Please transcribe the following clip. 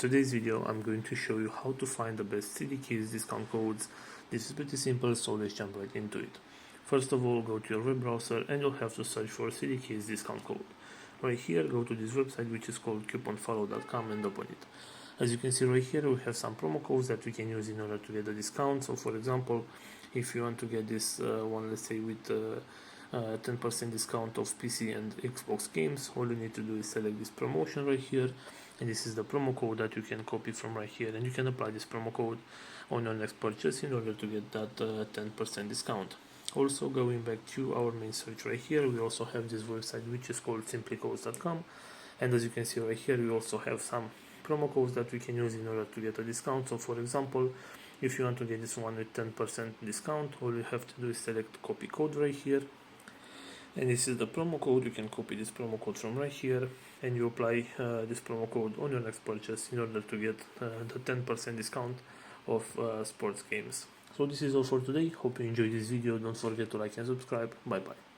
today's video I'm going to show you how to find the best Cdkeys discount codes. This is pretty simple, so let's jump right into it. First of all, go to your web browser and you'll have to search for Cdkeys discount code. Right here, go to this website which is called couponfollow.com and open it. As you can see right here, we have some promo codes that we can use in order to get a discount. So for example, if you want to get this one, let's say with 10% discount of PC and Xbox games, all you need to do is select this promotion right here, and this is the promo code that you can copy from right here, and you can apply this promo code on your next purchase in order to get that 10% discount. Also, going back to our main search right here, we also have this website which is called simplycodes.com, and as you can see right here, we also have some promo codes that we can use in order to get a discount. So for example, if you want to get this one with 10% discount, all you have to do is select copy code right here, and this is the promo code. You can copy this promo code from right here and you apply this promo code on your next purchase in order to get the 10% discount of sports games. So this is all for today. Hope you enjoyed this video. Don't forget to like and subscribe. Bye bye.